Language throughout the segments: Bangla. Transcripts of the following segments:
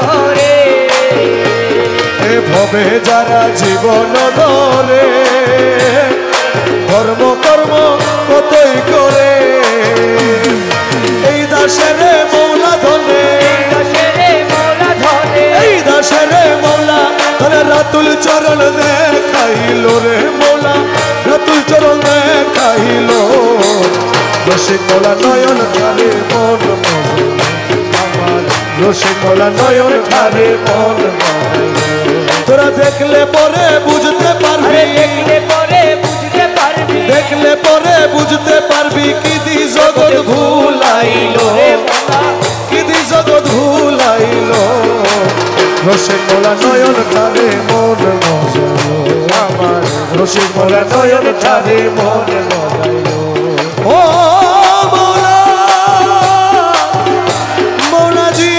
করে এ ভবে যারা জীবন ধরে ধর্ম কর্ম কতই করে এই দাসের মৌলা ধনে এই দাসের মৌলা ধরে রাতুল চরণ দেখাইল রে মৌলা রাতুল চরণ দেখাইল রসিকলা নয়ন ঠারে মন আমার রসিকলা নয়ন ঠারে মন তোরা দেখলে পরে বুঝতে পারবি দেখলে পরে বুঝতে পারবি কি দি জগৎ ভুলাইলো কি দি জগৎ ভুলাইলো রসিকলা নয়ন ঠারে মন আমার রসিকলা নয়ন ঠারে মন ও মৌলা মৌলাজি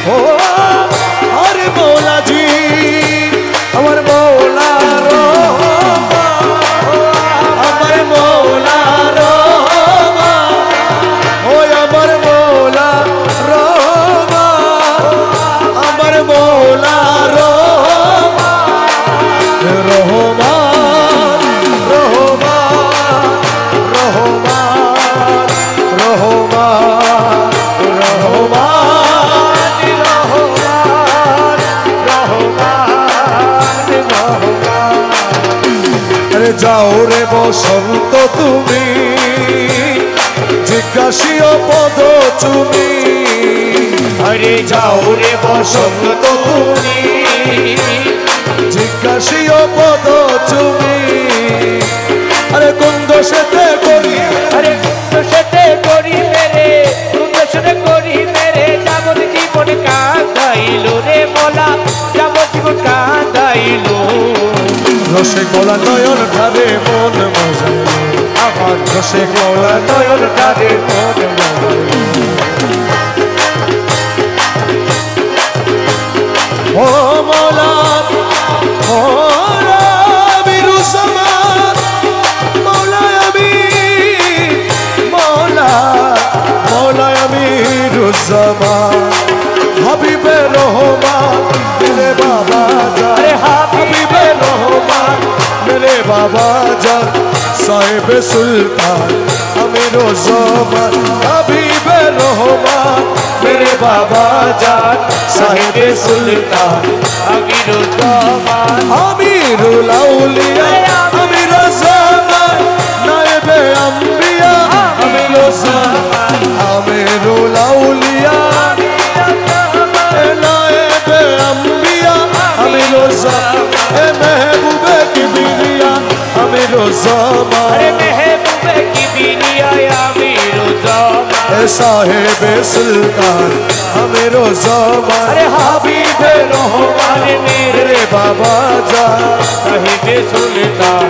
ও আরে মৌলাজি আমার মৌলা আমার মৌলা ওই আমার মৌলা আমার মৌলা রহমান রহমান রহমান রহমান রহমান রহমান আরে যাও রে বসন্ত তুমি জিজ্ঞাসীয় পদ তুমি আরে যাও রে বসন্ত তুমি জিজ্ঞাসীয় পদ তুমি আরে কোন দোষেতে করি আরে দোষেতে করি মেরে দোষে করি মেরে যাবত জীবন কাঁদাইলো রে মোলা যাবত জীবন কাঁদাইলো রসিকলা নয়ন ঠারে মন মজাইলো আমার রসিকলা নয়ন ঠারে মন ও মৌলা মৌলা বিরুসমান মৌলা আমি মৌলা মৌলা আমি রুসমান হাবিবে রহমান মেরে বাবা জান হাবিবে রহমান মেরে বাবা জান সাহেব সুলতান আমি রোজমান হাবিবে রহমান मेरे बाबा जान साहिब सुल्तान अमीरुल औलिया अमीरुल ज़मान नायबे अंबिया अमीरुल ज़मान अमीरुल औलिया नायबे अंबिया अमीरुल ज़मान महबूबे किबरिया अमीरुल ज़मान महबूबे किबरिया अमीरुल ज़मान साहेब सुल्तान अमीरो ज़मान अरे हबीबे रहमान मेरे बाबा जान साहिब सुल्तान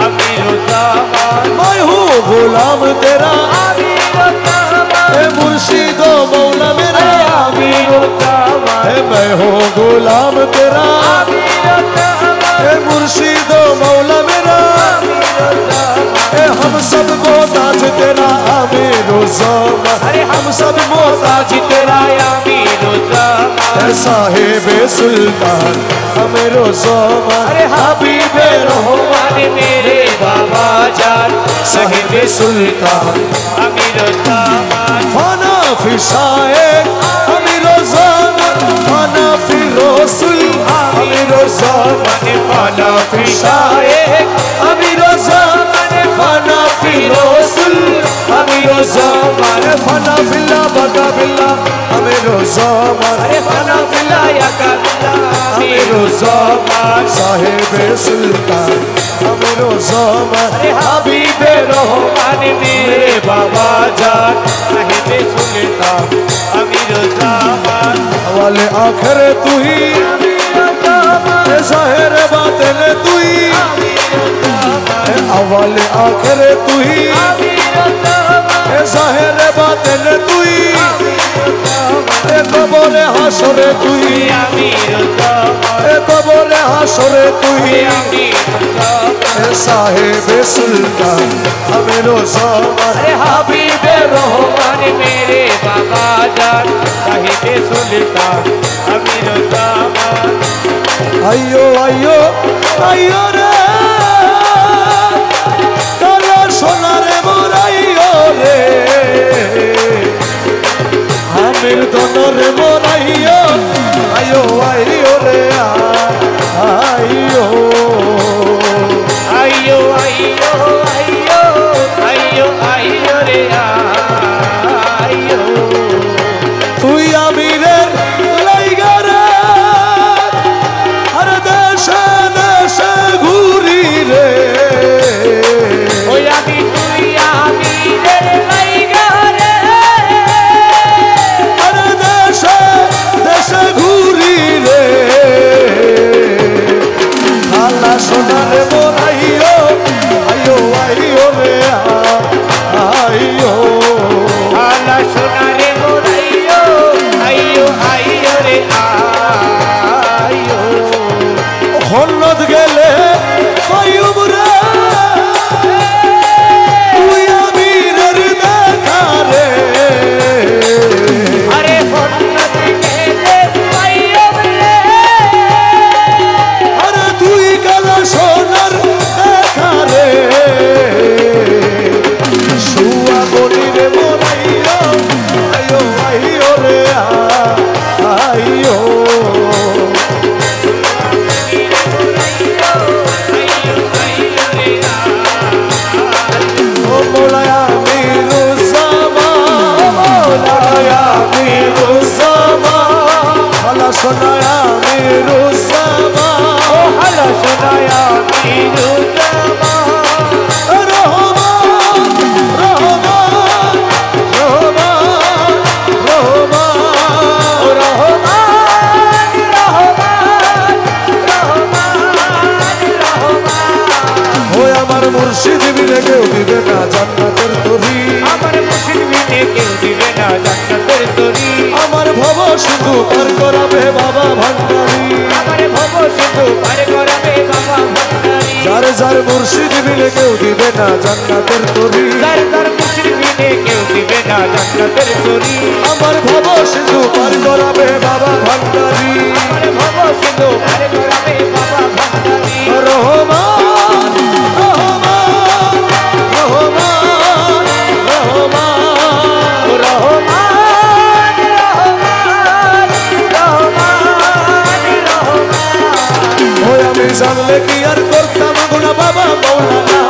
अमीरो ज़मान मैं हूँ गुलाम तेरा अमीरो ज़मान मुर्शिद मौला मेरा अमीरो ज़मान मैं हूँ गुलाम तेरा अमीरो ज़मान मुर्शिद मौला मेरा हम सब मोहताज तेरा अमीरो ज़मान अरे हम सब मोहताज तेरा अमीरो ज़मान साहिब सुल्तान अमीरो ज़मान अरे हबीबे रहमान मेरे बाबा जान साहिब सुल्तान अमीरो ज़मान फाना फिशाए अमीरो ज़मान फाना फिरोसुल अमीरो ज़मान फाना फिशाए अमीरो ज़मान फाना फिरोसुल अमीरो ज़मान फाना फिल्ला बका फिल्ला अमीरो ज़मान अरे फाना फिल्ला या काला अमीरो ज़मान साहिब सुल्तान अमीरो ज़मान अरे हबीबे रहमान मेरे बाबा जान साहिब सुल्तान अमीरो ज़मान वाले आखिर तू ही ज़ाहिर बातिन तू ही अव्वल आखिर तू ही ज़ाहिर बातिन तू ही কবরে হাসরে তুই আমিরুজ্জামান এ কবরে হাসরে তুই আমিরুজ্জামান এ সাহেবে সুলতান আমিরুজ্জামান अरे हबीबे रहमान मेरे बाबा जान साहिबे सुल्तान अमीरुज्जामान আইয়ো আইয়ো আইয়ো রে কালা সোনারে মোরাইয়ো রে আমির দনরে মোরাইয়ো আইয়ো আইয়ো রে আইয়ো आइयो आइयो आइयो आइयो आइयो रे आइयो তুই আমিরের লাইগা রে আর দেশে দেশে ঘুরি রে ओय आमी तुई आमी रे लाइगा रे আর দেশে দেশে ঘুরি রে খালা সোনারে মোরাইয়ো আইয়ো আইয়ো রে আইয়ো आला सोना रे मोराइयो आइयो आइयो रे आइयो হন্নত গেলে কয়ুব রে তুই আমিরের দেখা রে अरे फन्नत केले आइयो रे আরে তুই কালা সোনার দেখা রে শুয়া বলি রে মোরাইয়ো আইয়ো আইয়ো রে আইয়ো ও মোলায়া আমিরুজ্জামান মোলায়া আমিরুজ্জামান খালা সোনায়া আমিরুজ্জামান हला सुनाया मीरुज्जामान রহমান রহমান রহমান রহমান रहमान रहमान रहमान रहमान ওই আমার মুর্শিদ বিনে কেউ দিবে না জান্নাতের তরি আমার মুসলিমিনে কেউ দিবে না জান্নাতের তরি আমার ভব শুধু পার করাবে বাবা ভান্ডারি আমার ভব সিন্ধু পার করাবে বাবা ভান্ডারি যার যার মুর্শিদ বিনে কেউ দিবে না জান্নাতের তরি যার যার মুসলিমিনে কেউ দিবে না জান্নাতের তরি আমার ভব শুধু পার করাবে বাবা ভান্ডারি আমার ভব সিন্ধু পার করাবে বাবা ভান্ডারি রহমান রহমান রহমান রহমান রহমান রহমান রহমান রহমান ওই আমি জানলে কি আর করতাম গুনা বাবা মৌলানা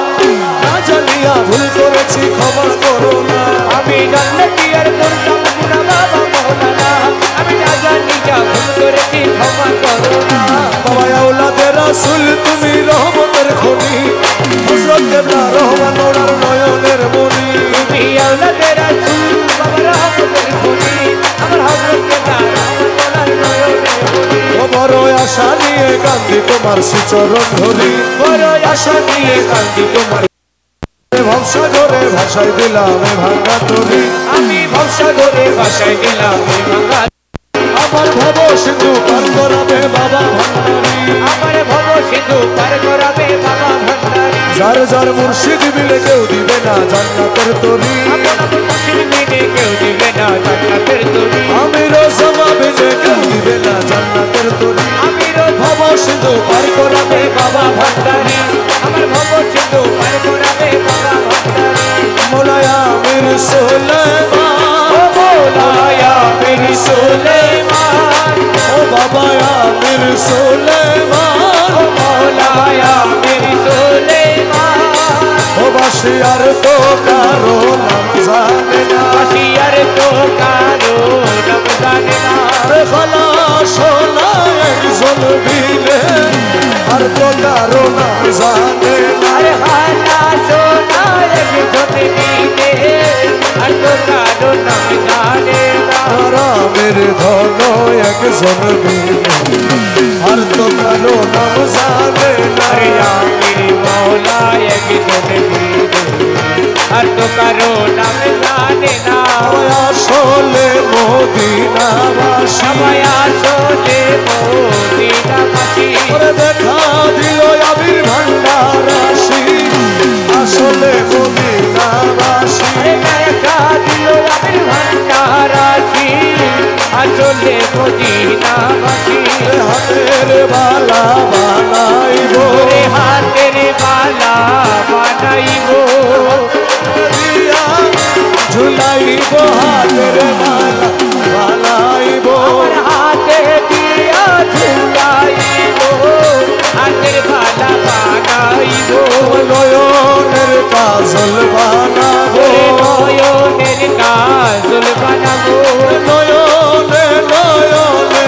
না জানিয়া ভুল করেছি ক্ষমা করো না আমি জান্নাতি আর করতাম গুনাহ বাবা মাওলানা আমি না জানি যা ভুল করেছি ক্ষমা করো না বাবা আওলাদে রাসূল তুমি রহমতের খনি হযরত কেবলা রহমান ওনার নয়নের মনি তুমি আওলাদে রাসূল বাবা রহমতের খনি আমার হযরত কেবলা রহমাতুল্লাহর নয়নের মনি ও বড় আশা নিয়ে কান্দি তোমার শ্রীচরণ ধরি বড় আশা নিয়ে কান্দি তোমার ভবসাগরে ভাষায় দিলাম এ ভাঙা তরি আমি ভবসাগরে ভাসায় গেলাম এই ভাঙা আমার ভব সিন্ধু পার করাবে বাবা ভান্ডারি আমার ভব সিন্ধু পার করাবে বাবা ভান্ডারি যার যার মুর্শিদ বিলে কেউ দিবে না জান্নাতের তরি আপন মুসলিমিনে কেউ দিবে না জান্নাতের তরি আমিরও জমা বিলে কেউ দিবে না জান্নাতের তরি আমিরও ভব সিন্ধু পার করাবে বাবা ভান্ডারি আমার ভব সিন্ধু পার করাবে বাবা ভান্ডারি মোলায়া আমির সুলেমান ও মৌলায়া মেরি সুলেমান ও বাবা আমির সুলেমান ও মৌলায়া মেরি সুলেমান ও বাসিয়ার তো কারো নাম জানে না বাসিয়ার তো কারো নাম জানে না রে খালা সোনা একজন বিলে আর তো কারো নাম জানে না আরে হালা সোনা একজন দিনে আর তো কারো নাম জানে না রামের ধন একজন বিলে আর তো কারো নাম জানে না আরে আমির মৌলা একজন দিনে আর তো কারো নাম জানে না সবাই আসলে মদিনাবাসী সবাই আসলে মদিনাবাসী ওরে দেখা দিল আবির ভান্ডার রাশি আসলে মদিনাবাসী দেখা দিল আবির ভান্ডার রাশি আসলে মদিনাবাসী হাতের বালা বানাইব হাতের বালা বানাইব দিয়া ঝুলাইব হাতের বালা বানাইব হাতে দিয়া ঝুলাইব হাতের বালা বানাইব নয়নের কাজল বানাবো নয়নের কাজল বানাবো নয়নে নয়নে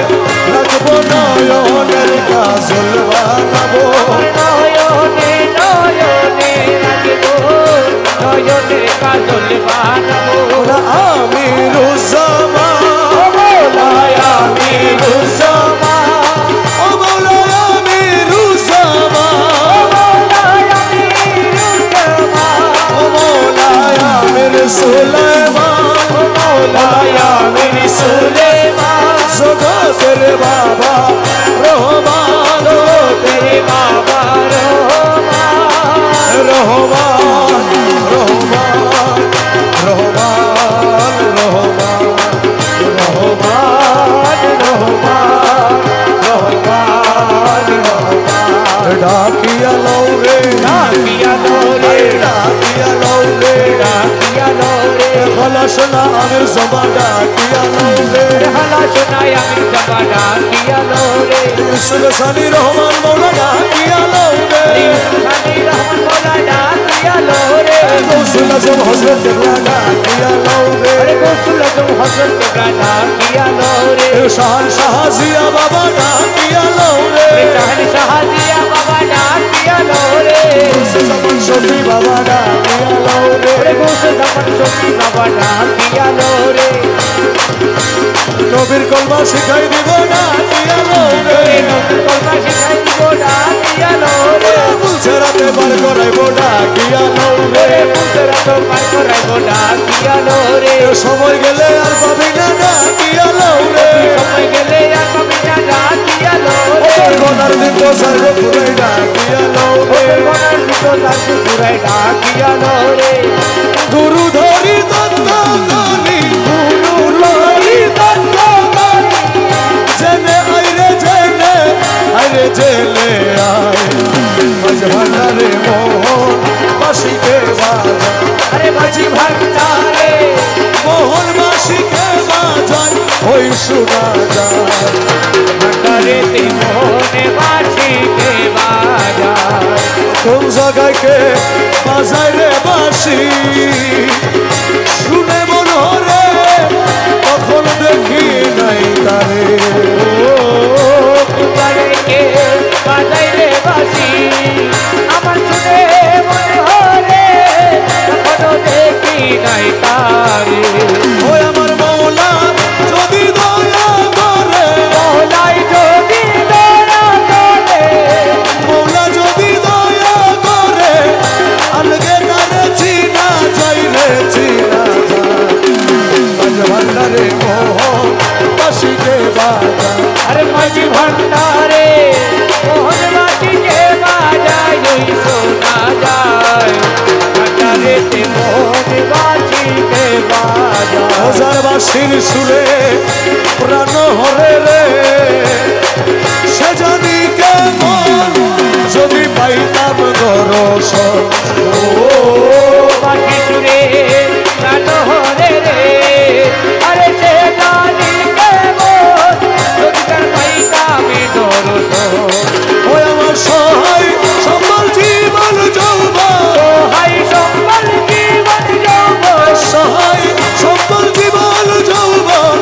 রাখবো নয়নের কাজল বানাবো নয়নে নয়নে রাখবো নয়নের কাজল বানাবো আমি রুজামা আমি রুজামা ও মৌলায় আমি রুজামা ও মৌলায় আমির সুলাইমান ও মৌলায় আমির সুলাইমান জগতের বাবা রহমান তেরে বাবা রহমান রহমান রহমান রহমান ডাকিয়া লও রে ডাকিয়া লরে ডাকিয়া লও রে ডাকিয়া লরে হলাসনা আমির জমা ডাকিয়া লও রে হালা শোনায় আমি জবা ডাকিয়া লরে সুলসানি রহমান মৌলা ডাকিয়া লও রে সানি রহমান মোলা ডাকিয়া লরে গৌসুল আজম হযরত কেবলা ডাকিয়া লও রে গোসল আজম হযরত কেবলা ডাকিয়া লরে শাহান শাহজিয়া বাবা ডাকিয়া লও রে শাহান শাহজিয়া বাবা ডাকিয়া লরে সুলসান শফি বাবা ডাকিয়া লও রে গোসল জামান শফি বাবা ডাকিয়া লরে নবীর কলমা শিখাই দিব ডাকিয়া লও রে কলমা শিখাই দিব ডাকিয়া লরে বলছে রাতে বার করাইব ডাকিয়া লও রে পুতরা তো পার করাইব ডাকিয়া লরে সময় গেলে আর পাবি না ডাকিয়া লও রে সময় গেলে আর পাবি না ডাকিয়া লরে তোর গনার দিন তো সার্ব পুরাই ডাকিয়া লও রে গনার ভিতর তার পুরাই ডাকিয়া লরে গুরু ধরি তত্ত্ব গনি গুরু ধরি তত্ত্ব গনি জেনে আইরে জেলে আয় মাঝ ভান্ডারে মোহন বাসিকে বাজা আরে বাজি ভান্ডারে মোহন বাসিকে বাজায় ওই শোনা যায় ভান্ডারে তে মোহনে বাজিকে বাজায় কোন জায়গায় কে বাজায় রে বাসি শুনে মন হরে কখন দেখি নাই তারে কুমারে কে বাজাই রে বাজি আমার শুনে মনে হরে কখনো দেখি নাই তারে ওই আমার মৌলা যদি দয়া করে মহলাই যদি দয়া করে মৌলা যদি দয়া করে আলগে তারে চিনা যাই রে চিনা যায় ভান্ডারে মোহন বাসিকে বাজা আরে মাঝি ভান্ডারে মোহন বাজিকে বাজায় ওই শোনা যায় ভান্ডারে তে মোহন বাজিকে বাজায় হাজার বাসির সুরে প্রাণ হরে রে সে জানি কেমন যদি পাইতাম দর্শন বাঁশি সুরে প্রাণ হরে রে আরে সে জানি কেমন যদি তার পাইতামে দর্শন ওই আমার সহায় সম্বল জীবন যৌবন সহায় সম্বল জীবন যৌবন সহায় সম্বল জীবন যৌবন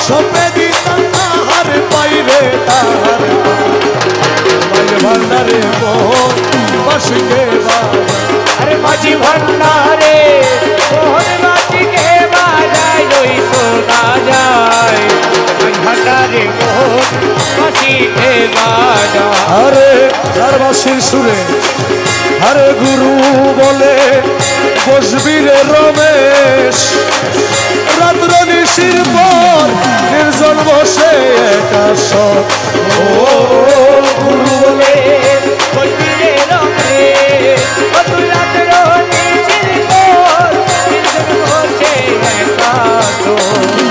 সপে দিতাম তাহার পাইরে তাহার মাই ভান্ডারে মোহন বাসিকে বাজা আরে মাঝি ভান্ডারে মোহন বাজিকে বাজায় ওই শোনা যায় ভান্ডারে মোহন বাসিকে বাজা। আরে আর বাঁশির সুরে আরে গুরু বলে বসবি রে রমেশ, রাত্র নিশির পর নির্জন বসে একা সব। ও গুরু বলে বসবি রে রমেশ, তুই রাত্র নিশির পর নির্জন বসে একা সব।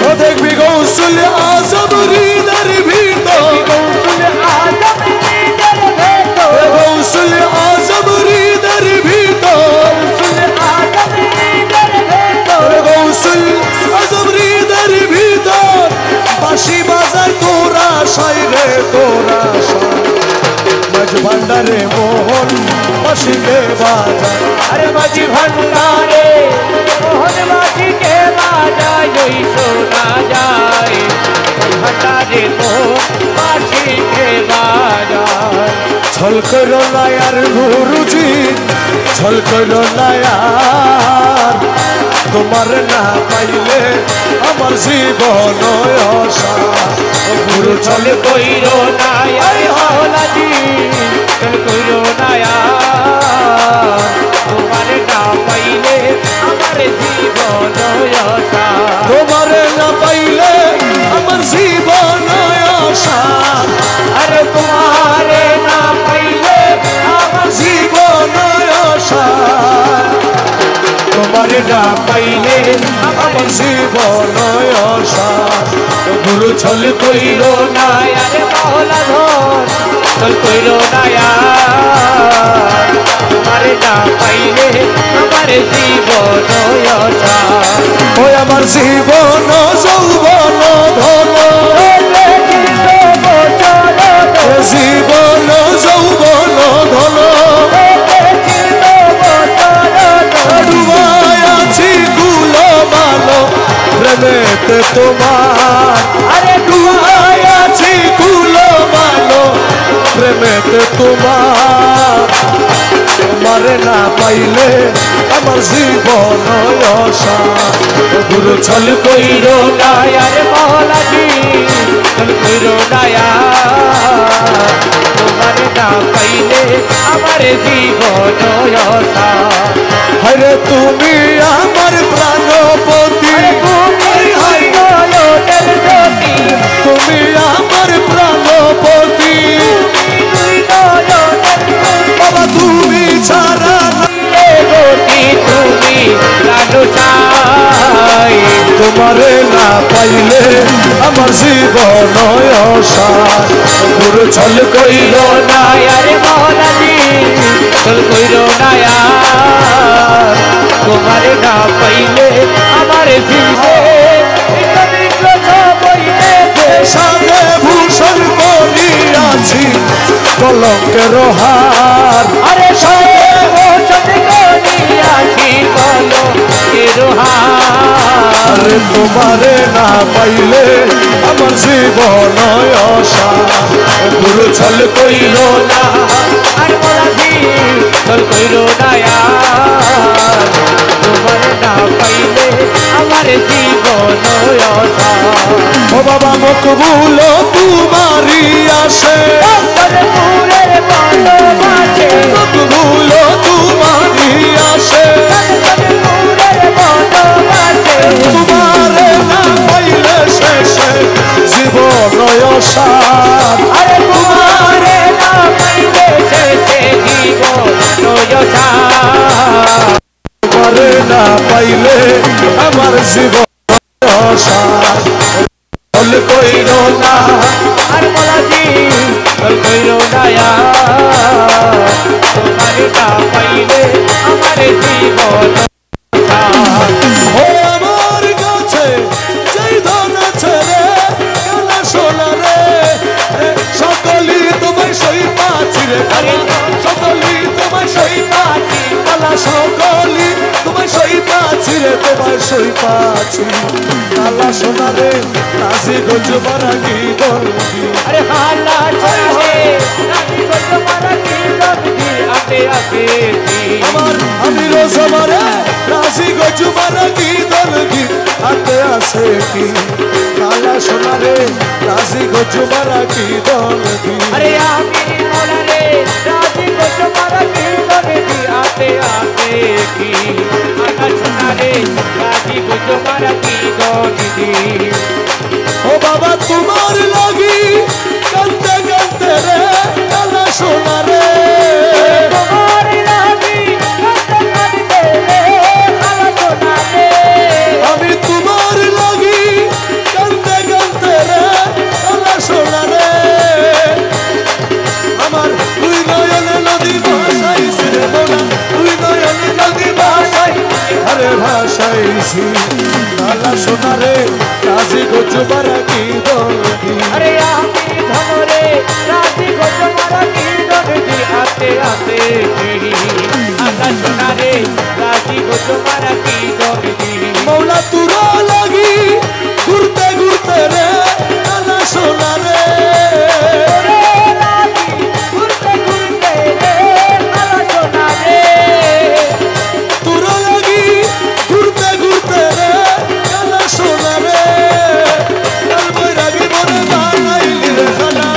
ও দেখবি গৌসুল আজম হৃদয়ের ভিতর, গৌসুল আজম হৃদয়ের ভেতর, গৌসুল আজম হৃদয়ের ভিতর, গৌসুল আজম হৃদয়ের ভেতর, গৌসুল আজম হৃদয়ের ভিতর বাঁশি বাজায় তোরা সাই রে তোরা সাই। মাঝ ভান্ডারে মোহন বাঁশিকে বাজায়, আরে মাঝি ভান্ডারে মোহন বাসিকে বাজায়, ওই শোনা যায় ভান্ডারে মোহন বাসিকে বাজায়। ছল কইল নায়ার গুরুজি, ছল কইল নায়ার, তোমার না পাইলে আমার জীবন অসার। ও গুরু ছল চল কইরো নায়ার হলাজি, চল কইরো নায়ার, তোমার না পাইলে আমার জীবন অসার। তোমার না পাইলে আমার জীবন অসার। আরে তোমারে না পাইলে আমার জীবন অসার, তোমার না পাইলে আমার জীবন অসার। গুরু ছল কইল নায়ার মহলা ধন, ছল কইল নায়ার, তোমার না পাইলে আমার জীবন অসার। ওই আমার জীবন যৌবন ধন, জীবন যৌবন ধন, ডুবাই আছি গুলো মালো প্রেমেতে তোমার। আরে ডুবাই আছি গুলো মালো প্রেমেতে তোমার। তোমারে না পাইলে আমার জীবন অসার। গুরু ছল কইল নায়ার মহলাজি, ছল কইল নায়ার, তোমার না পাইলে আমার জীবন অসার। হরে তুমি আমার প্রাণপতি, তুমি আমার প্রাণপতি, বাবা তুমি ছাড়া তুমি তোমারে না পাইলে আমার জীবন অসার। গুরু ছল কইল নায়ার মহলাজি, ছল কইল নায়ার, তোমার না পাইলে আমার জীবন সাথে ভূষণ করিয়াছি কলঙ্কের হার। আরে সাথে ভূষণ করিয়াছি কলঙ্কের হার। আরে তোমারে না পাইলে আমার জীবন অসার। গুরু ছল কইল না আর মলাজি, ছল কইল নায়ার, তোমার না পাইলে আমার জীবন অসার। ও বাবা মকবুল তোমারি আসে, ফুলের বন্ধ মাঝে, মকবুল তোমারি আসে, ফুলের বন্ধ মাঝে, তোমারে না পাইলে শেষে জীবন অসার। আরে তোমারে না পাইলে শেষে জীবন অসার। তোমারে না পাইলে আমার জীবন অসার। ছল কইল না আর মলাজি, ছল কইল নায়ার, তোমারে না পাইলে আমার জীবন অসার। ও আমার কাছে যেই ধন আছে রে কালা সোনা রে, সকলি তোমায় সই পাচ্ছি রে কালা, সকলি তোমায় সই পাচ্ছি কালা, সকলি তোমায় সই পাচ্ছি রে, তোমায় সই পাচ্ছি কালা সোনা রে। রাজি গজবারা কি দরদি, আরে হালা ছাড়ে রাজি কত মারা কি লবি আপে আপে আমার আমি রোজ আমারে রাজি গজবারা কি দরদি হাতে আছে কি কালা সোনা রে রাজি গো তোমারা কি দল দি अरे आमिर मौला रे राजी को तुम्हारा की दर्दी आते आते की आना सुना रे राजी को तुम्हारा की दर्दी ও বাবা তোমার লাগি কাঁদতে কাঁদতে রে কালা সোনা রে तुम्हारी लागी कांटे कांटे रे काला सोना रे আমি তোমার লাগি কাঁদতে কাঁদতে রে কালা সোনা রে আমার দুই নয়নে নদী ভাসাইছে রে মোনা দুই নয়নে নদী ভাসাই আরে ভাসাইছি কালা সোনা রে রাজি গো তোমারা কি দল দি अरे आमिर धमरे राजी को तुम्हारा की दर्दी आते आते की आना सुना रे राजी को तुम्हारा की दर्दी মৌলা তুরা লাগি ঘুরতে ঘুরতে রে কালা সোনা রে তুরা লাগি ঘুরতে ঘুরতে রে কালা সোনা রে কাল বৈরাগী মনে বানাইলি রে খানা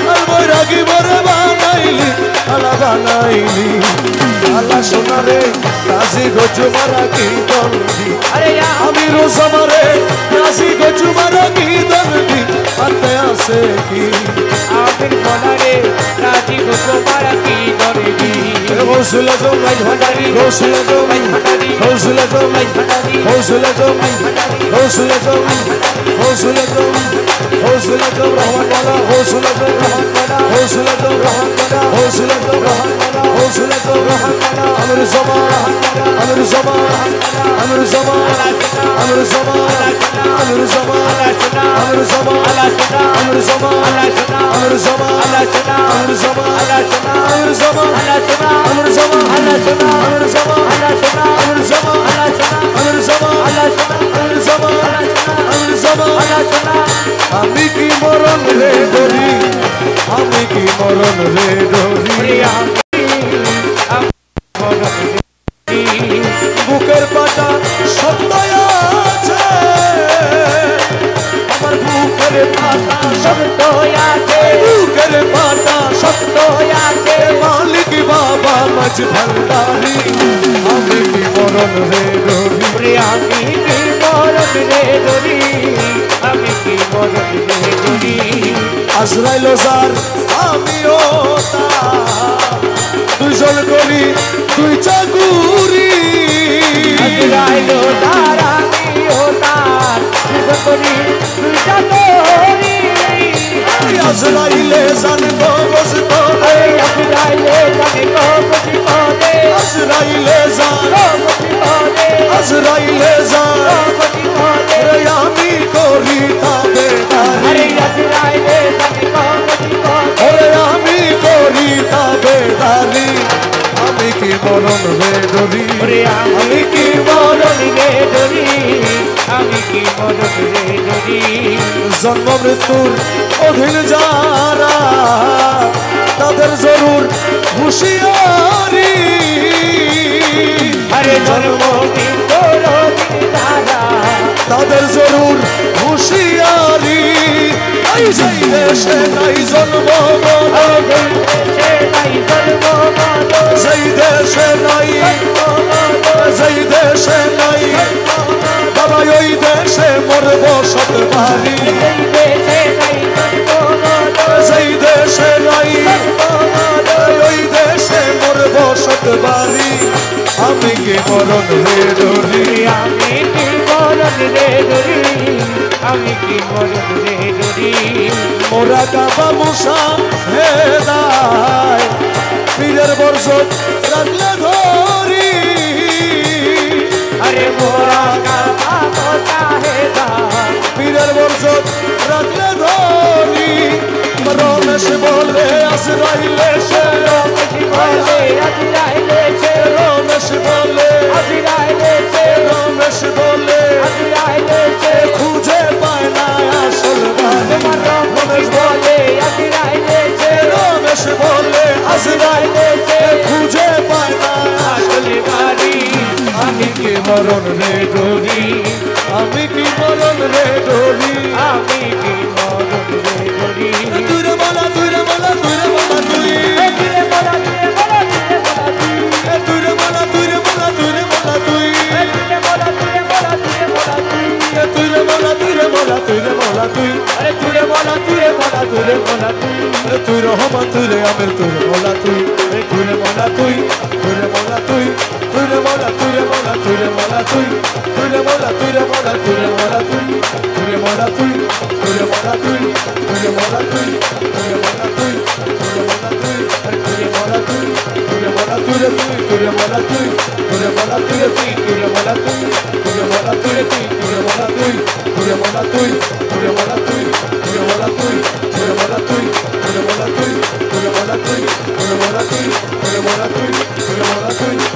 কাল বৈরাগী মনে বানাইলি খানা বানাইলি কালা সোনা রে রাজি গো তোমারা কি দল দি আমি রোজামা রে রাজি গো তোমারা কি দল দি হাতে আছে কি হৌসলা তো হৌসলা তো হৌসলা তো হৌসলা তো হৌসলা তো হৌসলা তো হৌসলা তো রহমান वाला হৌসলা তো রহমান वाला হৌসলা তো রহমান वाला হৌসলা তো রহমান वाला হৌসলা তো রহমান वाला আমর জমা আমর জমা আমর জমা আমর জমা আমর জমা আমর জমা আমর জমা আমর জমা আমর জমা আমর জমা আমর জমা আমর জমা আমর জমা আমর জমা আমর জমা আমর জমা আমি কি মরণ রে ডরি আমি কি মরণ রে ডরি বুকের পাটা সত্য আছে আমার বুকের পাটা সত্য আছে বুকের পাটা সত্য আছে মালিক বাবা মাঝ ভান্ডারি আমি কি মরণ রে ডরি আমি কি মরণ রে ডরি আমি কি মরণ রে ডরি আজরাইল যার আমিও তার দুইজন করি দুই চাকুরি আজরাইলো তার আমিও তার দুজন করি দুইটা করি আজরাইলে জান কবজ করে আজরাইলে জানে কবজি করে আজরাইলে জান কবজি করে আজরাইলে জান কবজি করে রে আমি করি তাবে আরে আজরাইলে জানে কবজি করে ওরে আমি করি তাবে দারি আমি কি মরণ রে ডরি ওরে আমি কি মরণ রে ডরি আমি কি মরণ রে ডরি জন্ম মৃত্যুর অধীন যারা তাদের জরুর হুঁশিয়ারি আরে জন্ম মৃত্যুর তারা তাদের জরুর হুঁশিয়ারি এই যেই দেশে নাই জন্ম সে নাই জন্ম যেই দেশে নাই যেই দেশে নাই বাবা ওই দেশে মরব সত বাড়ি যেই দেশে নাই ওই দেশে মরব সত বাড়ি আমি কি মরণ রে ডরি আমি কি মরণ রে ডরি আমি কি মরণ রে ডরি মোরা কাবা মুসা হেদায় পীরের বর্ষত রাখলে ধরি আরে মোরা কাবা মোটা হেদায় পীরের বর্ষত রাখলে ধরি রমেশ বলে আজরাইলে সে বলে আজরাইলে সে রমেশ বলে আজরাইলে সে রমেশ বলে আজরাইলে সে খুঁজে পায় না আসল বাড়ি রমেশ বলে আজরাইলে সে রমেশ বলে আজরাইলে সে খুঁজে পায় না আসল আসল বাড়ি আমি কি মরণ রে ডরি আমি কি মরণ রে ডরি আমি কি মরণ রে ডরি তুই রে বলা তুই রে বলা তুই রে বলা তুই তুইরে বলা তুইরে বলা তুইরে বলা তুই তুই রে বলা তুই রে বলা তুই রে বলা তুই তুইরে বলা তুইরে বলা তুইরে বলা তুই তুই রে বলা তুই রে বলা তুই রে বলা তুই আরে তুইরে বলা তুইরে বলা তুইরে বলা তুই তুই রহমান তুই রে আমির তুই রে বলা তুই তুই রে বলা তুই তুই রে বলা তুই তুই রে বলা তুই রে বলা তুই রে বলা তুই তুই রে বলা তুই রে বলা তুই রে বলা তুই তুই রে বলা তুই তুই রে বলা তুই তুই রে বলা তুই তুই রে বলা তুই তুই রে বলা তুই তুই রে বলা তুই তুই রে বলা তুই রে তুই তুই রে বলা তুই তুই রে বলা তুই রে তুই তুই রে বলা তুই তুই রে বলা তুই রে তুই তুই রে বলা তুই তুই রে বলা তুই তুই রে বলা তুই তুই রে বলা তুই তুই রে বলা তুই তুই রে বলা তুই তুই রে বলা তুই তুই রে বলা তুই তুই রে বলা তুই তুই রে বলা তুই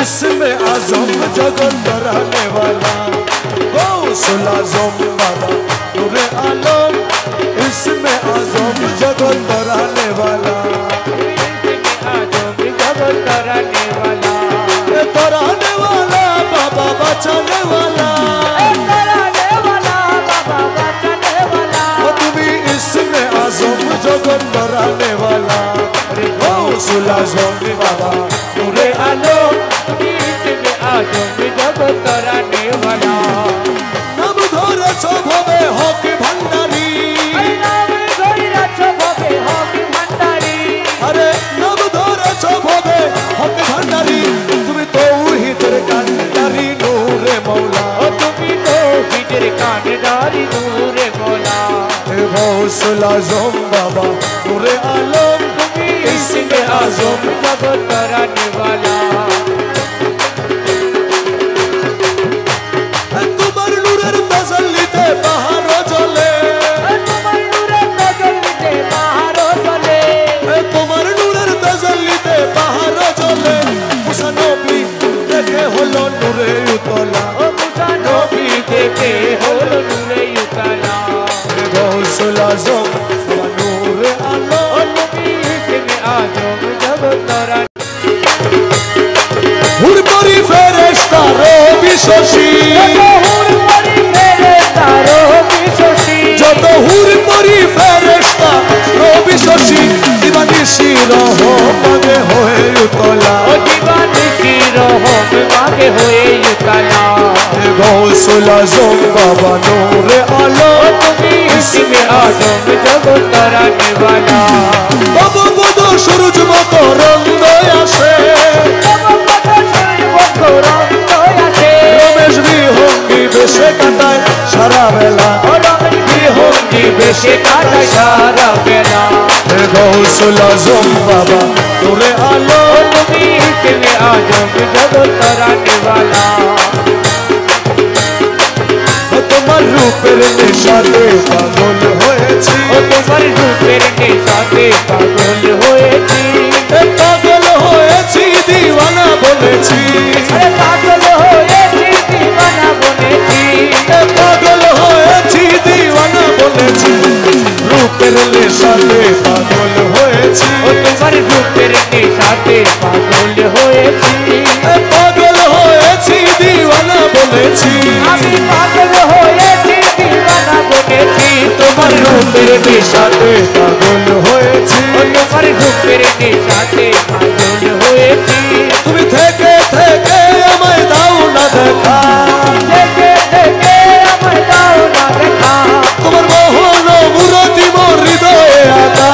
इसमें आजम जगत रहने वाला गौसल आजम बाबा नूरे आलम इसमें आजम जगत रहने वाला कराने वाला तराने वाला बाबा बचाने वाला कराने वाला बाबा बचाने वाला तुम्हें इसमें आजम जगत रहने वाला गौसल आजम बाबा नूरे आलम जगत कराने वाला नाम धरे भवे हक भंडारी नाम धरे भवे हक भंडारी अरे नाम धरे भवे हक भंडारी तुम्हें तो हितर कांडारी नूरे मौला तुम्हें तो हितर कांडारी नूरे मौला गौसल आजम बाबा नूरे आलम इसमें आजम जगत कराने वाला गौसल आजम नूरे आलम हुरपरी फेरेस्ता रवि शशि যত হুরপরি ফেরেশতা রবি শশি দিবানিশি রহমতে হয়ে উতলা গৌসুল আজম বাবা নূরে আলম इसमें आजम जगत कराने वाला তব পদ সূরজ মকরন্দ আসে রমেশ বিহঙ্গি বেশে কাটায় সারা বেলা বিহঙ্গি বেশে কাটায় সারা বেলা গৌসুল আজম বাবা নূরে আলম इसमें आजम जगत कराने वाला তোমার রূপের নেশাতে পাগল হয়েছি তোমার রূপের নেশাতে পাগল হয়েছি পাগল হয়েছি দিওয়ানা বলেছি পাগল হয়েছি দিওয়ানা বলেছি পাগল হয়েছি দিওয়ানা বলেছি রূপের নেশাতে পাগল হয়েছি তোমার রূপের নেশাতে পাগল হয়েছি পাগল হয়েছি দিওয়ানা বলেছি আমি পাগল হয়েছি দিওয়ানা বলেছি তোমার রূপের নেশাতে পাগল হয়েছি তোমার রূপের নেশাতে পাগল হয়েছি তুমি থেকে থেকে আমায় দাও না দেখা থেকে থেকে আমায় দাও না দেখা তোমার মোহন মূরতি মোর হৃদয়ে আঁকা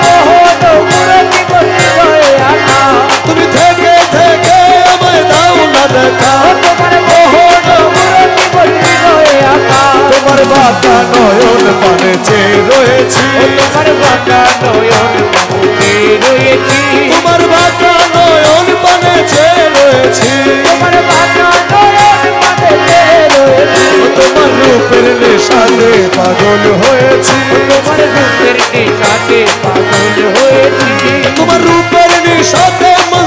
মোহন মূরতি মোর হৃদয়ে আঁকা তুমি থেকে থেকে আমায় দাও না দেখা তোমার মোহন মূরতি মোর হৃদয়ে আঁকা তোমার বাঁকা নয়ন পানে চেয়ে রয়েছি তোমার বাঁকা নয়ন পানে রয়েছি তোমার বাঁকা নয়ন পানে চেয়ে রয়েছি তোমার বাঁকা নয়ন পানে রয়েছি তোমার রূপের নেশাতে পাগল হয়েছি তোমার রূপের নেশাতে পাগল হয়েছি তোমার রূপের নেশাতে মন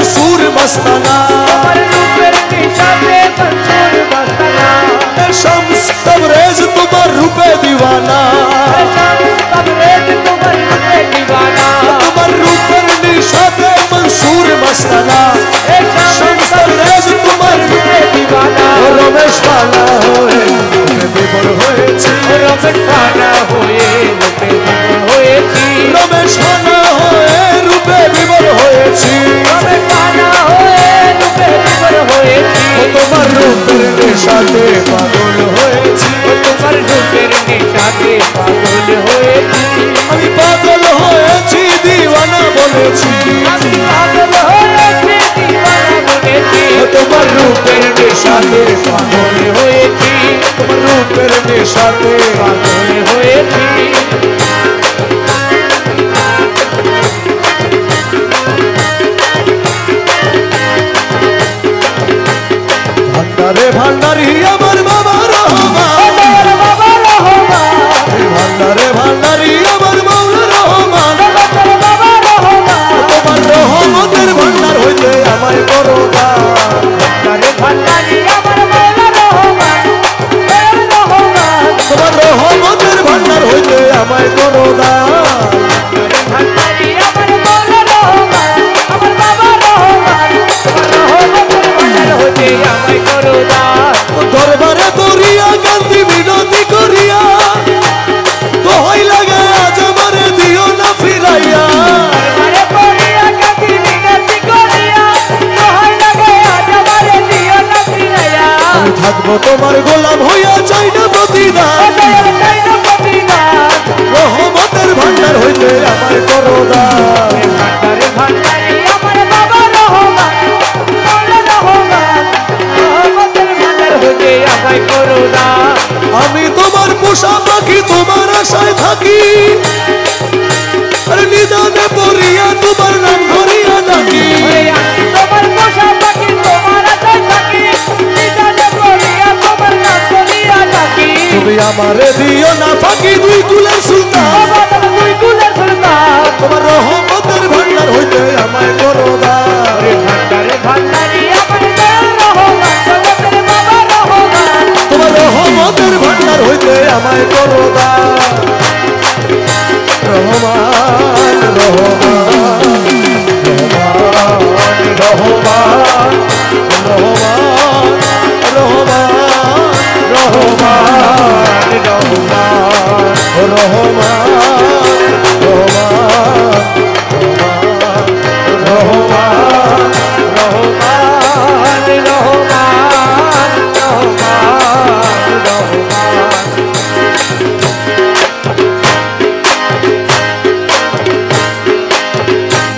शम्स तबरेज तुम्हार रूपे दीवाना तबरेज तुम्हार रूपे दीवाना तुम्हार रूपर निशाते मंसूर मस्ताना शम्स तबरेज तुम्हार रूपे दीवाना रमेश वाला होए विभोर होएছি रमेश वाला होए रूपे विभोर होएছি रमेश वाला होए रूपे विभोर होएছি रमेश वाला होए रूपे विभोर होएছি তোমার রূপের নেশাতে পাগল হয়েছি তোমার রূপের নেশাতে পাগল হয়েছি আমি পাগল হয়েছি দিওয়ানা বলেছি আমি পাগল হয়েছি দিওয়ানা বলেছি তোমার রূপের নেশাতে পাগল হয়েছি তোমার রূপের নেশাতে পাগল হয়েছি ভান্ডারে ভান্ডারি আমার বাবা রহমান ভান্ডারে ভান্ডারি আমার মাওলা রহমান তোমার রহমতের ভান্ডার হইতে আমায় করো দান ভান্ডারি আমার মাওলা রহমান তোমার রহমতের ভান্ডার হইতে আমায় করো দান ভান্ডারি আমার মাওলা রহমান আমার বাবা রহমান তোমার রহমতের ভান্ডার হইতে আমায় করো দান দরবারে দরিয়া কান্দি বিনতি করিয়া দোহাই লাগে আজ আমারে দিও না ফিরাইয়া দরবারে দরিয়া কান্দি বিনতি করিয়া দোহাই লাগে আজ আমারে দিও না ফিরাইয়া আমি থাকবো তোমার গোলাম হইয়া চাই না প্রতিদান চাই না প্রতিদান রহমতের ভান্ডার হইতে আমায় করো দান ভান্ডারি ভান্ডারি আমার বাবা রহমান মাওলা রহমান রহমতের ভান্ডার হইতে আমায় করো দান আমি তোমার পোষা পাখি তোমার আশায় থাকি আর নিদানে পড়িয়া তোমার নাম ধরিয়া ডাকি তোমার পোষা পাখি তোমার আশায় থাকি নিদানে পড়িয়া তোমার নাম ধরিয়া ডাকি তুমি আমারে দিও না ফাঁকি দুই কুলের সুলতান দুই কুলের সুলতান তোমার রহমতের ভান্ডার হইতে আমায় করো দান ভান্ডারি ভান্ডারি আমার দয়াল রহমান জগতের বাবা রহমান তোমার রহমতের ভান্ডার হইতে আমায় করো দান রহমান রহমান রহমান রহমান রহমান রহমান রহমান রহমান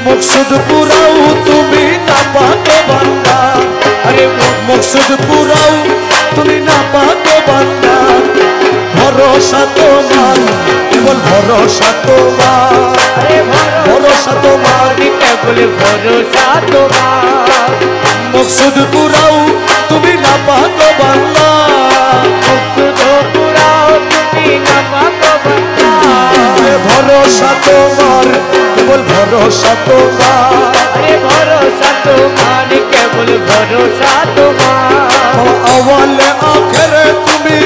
मकसद पुराऊ তুমি না পাকে বান্দা আরে मकसद पुराऊ তুমি না পাকে বান্দা ভরসা তোমার কেবল ভরসা তোমার আরে ভরসা তোমার কেবল ভরসা তোমার मकसद पुराऊ তুমি না পাকে বান্দা মকসুদ পুরাও তুমি না পাকো বান্দা ভরসা তোমার কেবল ভরসা তোমার আরে ভরসা তোমার কেবল ভরসা তোমার আওয়ালে আখেরে তুমি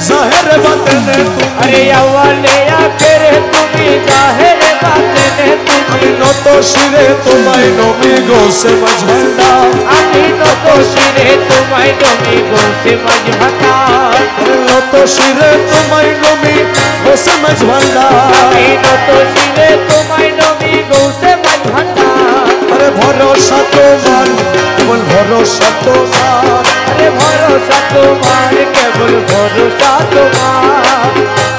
জাহের বাতেনে তুমি আরে আওয়ালে আখেরে তুমি জাহেরে বাতেনে তুমি নত শিরে তোমায় নবী গোসে মজভান্ডা আমি নত শিরে তোমায় নবী গোসে মজভান্ডা নত শিরে তোমায় নবী গোসে মজভান্ডা আমি নত শিরে তোমায় নবী গোসে মজভান্ডা আরে ভরসা তোমার কেবল ভরসা তোমার আরে ভরসা তোমার কেবল ভরসা তোমার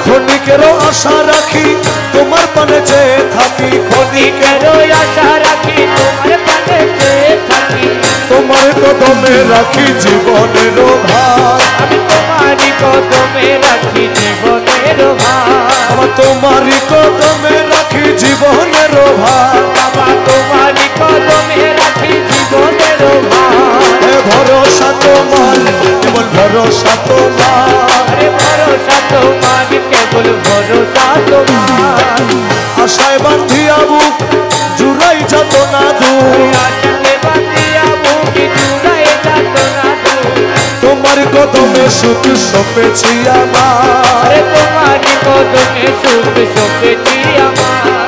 ক্ষণিকেরও আশা রাখি তোমার পানে চেয়ে থাকি ক্ষণিকেরও আশা রাখি তোমার পানে চেয়ে থাকি তোমার কদমে রাখি জীবনের ভার আমি তোমারই কদমে রাখি জীবনের ভার আমার তোমারই কদমে রাখি জীবনের ভার বাবা তোমারই কদমে রাখি জীবনের ভার ভরসা তোমার কেবল ভরসা তোমার আরে ভরসা তোমার কেবল ভরসা তোমার আশায় বান্ধিয়া বুক জুড়াই যত না দূর আশাতে বাঁধিয়া বুক জুড়াই যাত না দূর তোমার কদমে সুখ সপেছি আমার, তোমারি কদমে সুখ সপেছি আমার,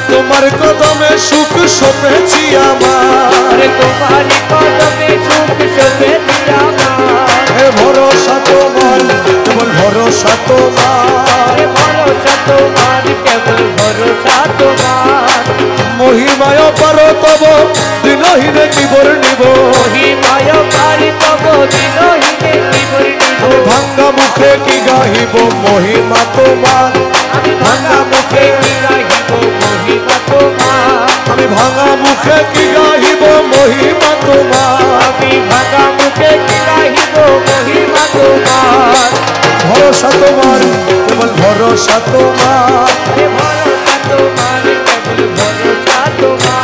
তোমার কদমে সুখ সপেছি আমার, তোমারি কদমে সুখ সপেছি আমার, হে ভরসা তোমার কেবল ভরসা তোমার, ভরসা তোমার কেবল ভরসা তোমার, মহিমায় পার তব দিনহীনে কি বর্ণিব, মহিমায় পারি তব দিনহীনে কি বর্ণিব, ভাঙ্গা মুখে কি গাহিব মহিমা তোমার, আমি ভাঙা মুখে কি গাহিব মহিমা তোমার, আমি ভাঙা মুখে কি গাহিব মহিমা তোমার, আমি ভাঙা মুখে কি গাহিব মহিমা তোমার, ভরসা তোমার কেবল ভরসা তোমার, ভরসা তোমার কেবল ভরসা তোমার,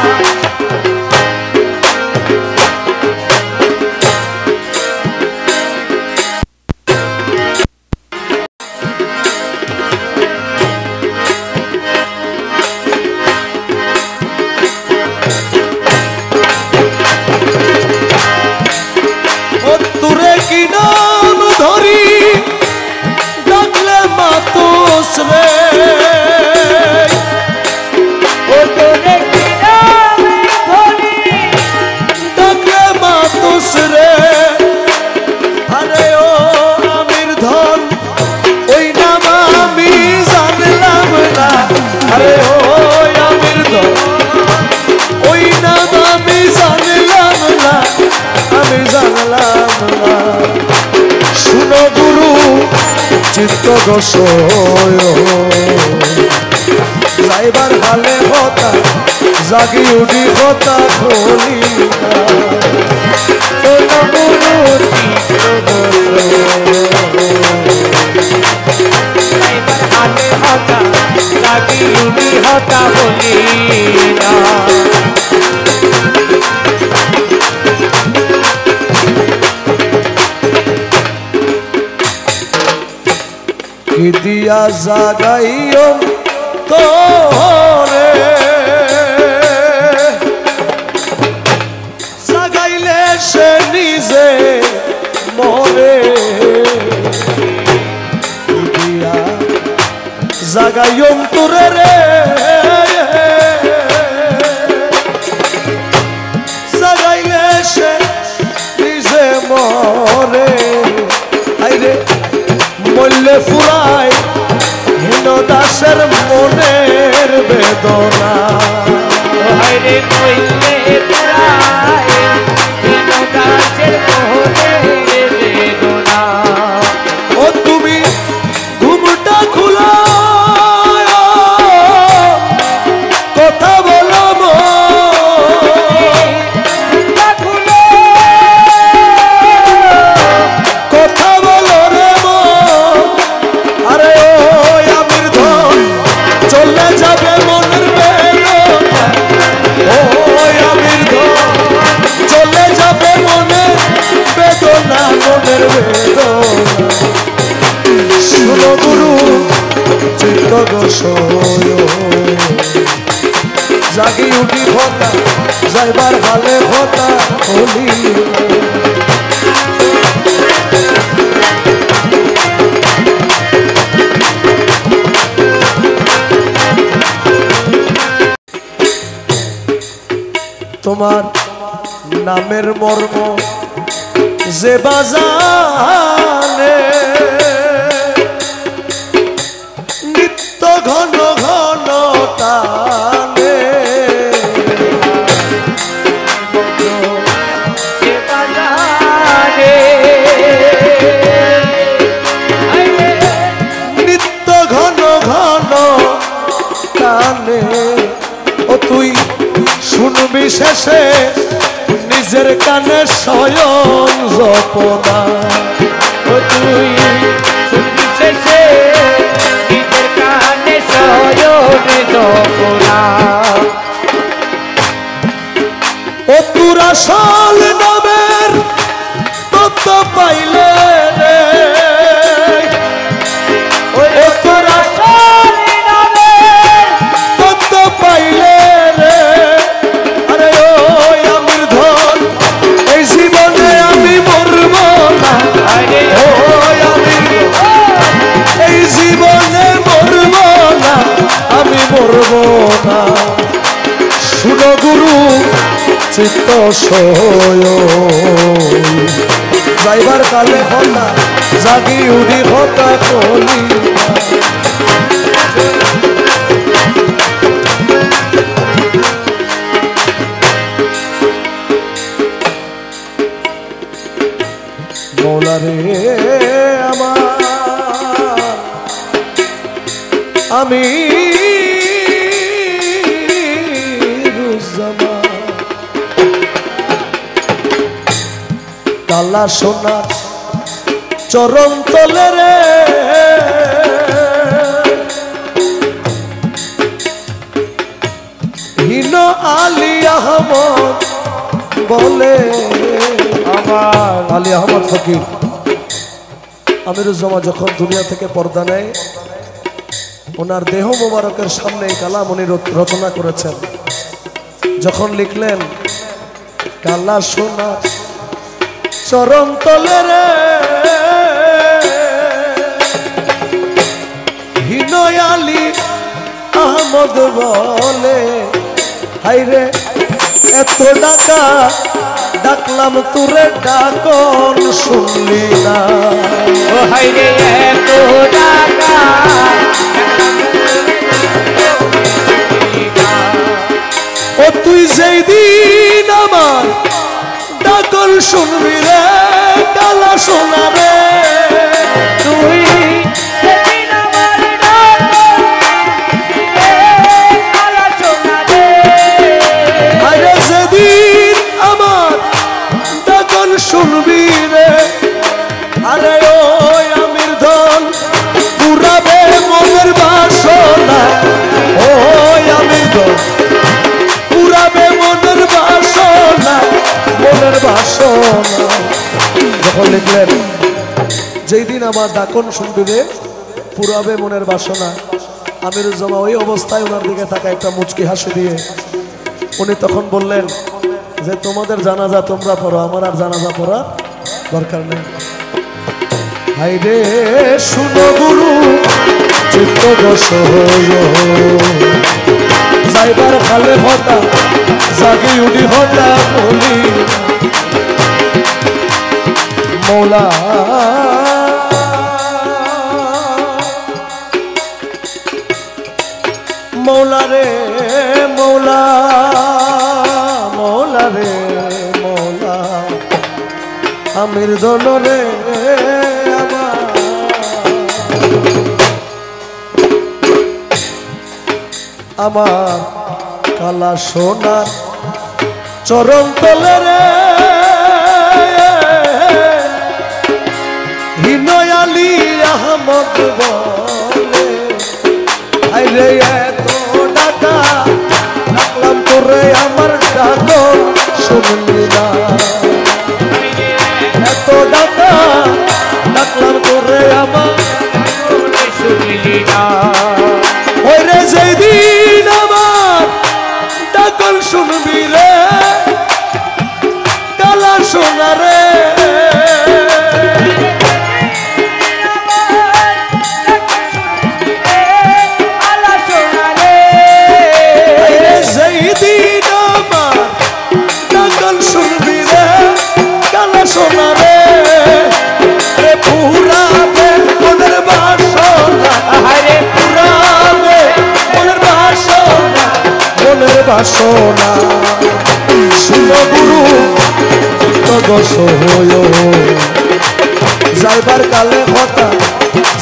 ও তুরে কি নাম ধরি ডাকলে মাতুস রে, ও তোরে কি নাম ধরি ডাকলে মাতুস রে, আরে ও আমির ধন ওই নাম আমি জানলাম না, আরে ও আমির ধন ওই নাম আমি জানলাম না, আমি জানলাম না, শুনো গুরু চিত্ত গোসয় যাইবার হালে হতা জাগি উঠি হতা খলি শোনো গুরু চিত্ত এবার হাতে হতা লাগি উনি হতা বলি না, কি দিয়া জাগাইও তোরে, জাগাইলে সে নিজে মরে, কি দিয়া জাগাইও তোরে রে, জাগাইলে সে নিজে মরে, আইরে মল্লে ফুরাই হীন দাসের মনের বেদনা, হরে কইলে প্রায় দিন গাছের মোহনে বেদনা, ও তুমি ঘুমটা খুলো কথা বলো খুলো কথা বলো রে আরে ও আমির ধন চলে যাবে মনের বেদনা, ও আমির ধন চলে যাবে মনের বেদনা, মনের বেদনা, শুনো গুরু চিত্ত গোসয় জাগি উঠি হতা যাইবার হালে হতা হলি, তোমার নামের মর্ম যে বাজানে নিত্য ঘন ঘন টানে, নিত্য ঘন ঘন টানে, ও তুই শুনবি শেষে নিজের কানে স্বয়ং জপনা, ও তুই শুনবি শেষে নিজের কানে স্বয়ং জপনা, ও তোর আসল নামের তত্ত্ব পাইলে রে, ও তোর আসল নামের তত্ত্ব পাইলে রে, আরে ও আমির ধন এই জীবনে আমি মরব না, আরে তো সয় যাইবার কালে হতা জাগি উড়ি হতা কলি মৌলা রে আমার আমি কালা সোনার চরণ তলে রে হিন আলী আহমদ বলে আমার আলী আহমদ ফকির আমিরুজ্জামান যখন দুনিয়া থেকে পর্দা নেয় ওনার দেহ মোবারকের সামনে এই কালাম উনি রচনা করেছেন যখন লিখলেন কালা সোনার চরণ তলে রে হিনয় আলী আহমদ বলে হাইরে এত ডাকা ডাকলাম তোরে ডাকন শুনলি না ও হাইরে এত ডাকা ও তুই যেই দিন আমার ডাকন শুনবি রে কালা সোনা রে তুই যেদিন আমার ডাকন কালা সোনা রে আরে যেদিন আমার ডাকন শুনবি রে আরে ওই আমির ধন পুরাবে মনের বাসনা ওই আমির ধন পুরাবে মনের বাসনা যখন লিখলেন যেই দিন আমার ডাকন শুনবি রে পুরাবে মনের বাসনা আমিরুজ্জামান ওই অবস্থায় ওনার দিকে থাকা একটা মুচকি হাসি দিয়ে উনি তখন বললেন যে তোমাদের জানাজা তোমরা পড়ো আমার আর জানাজা পড়া দরকার নেই হাইরে শুনো গুরু চিত্ত যাইবার খালে হতা জাগি উডি হতা বলি মৌলা মৌলা রে মৌলা মৌলা রে মৌলা আমির দল রে আমার কালা সোনার চরণ তলে রে হিনয় আলী আহমদ বলে আইরে এত ডাকা ডাকলাম তোরে আমার ডাক শুনলি না এত ডাকা ডাকলাম তোরে আমার শুনলি না ওই রে যেই দিন আমার ডাকন শুনবি রে কালা সোনা রে যেই দিন আমার ডাকন শুনবি রে কালা সোনা রে পুরাবে মনের বাসনা হায়রে পুরাবে মনের বাসনা মনের বাসনা শুনো গুরু যাইবার কালে হতা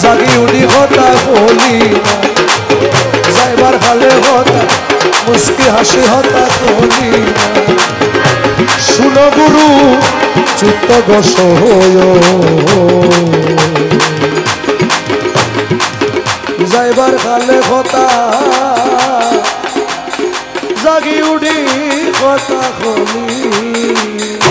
জাগি উডি হতা বলি যাইবার কালে হতা মুস্কি হাসি হতা বলি শুনো গুরু চিত্ত গোস যাইবার কালে হতা জাগি উডি কথা বলি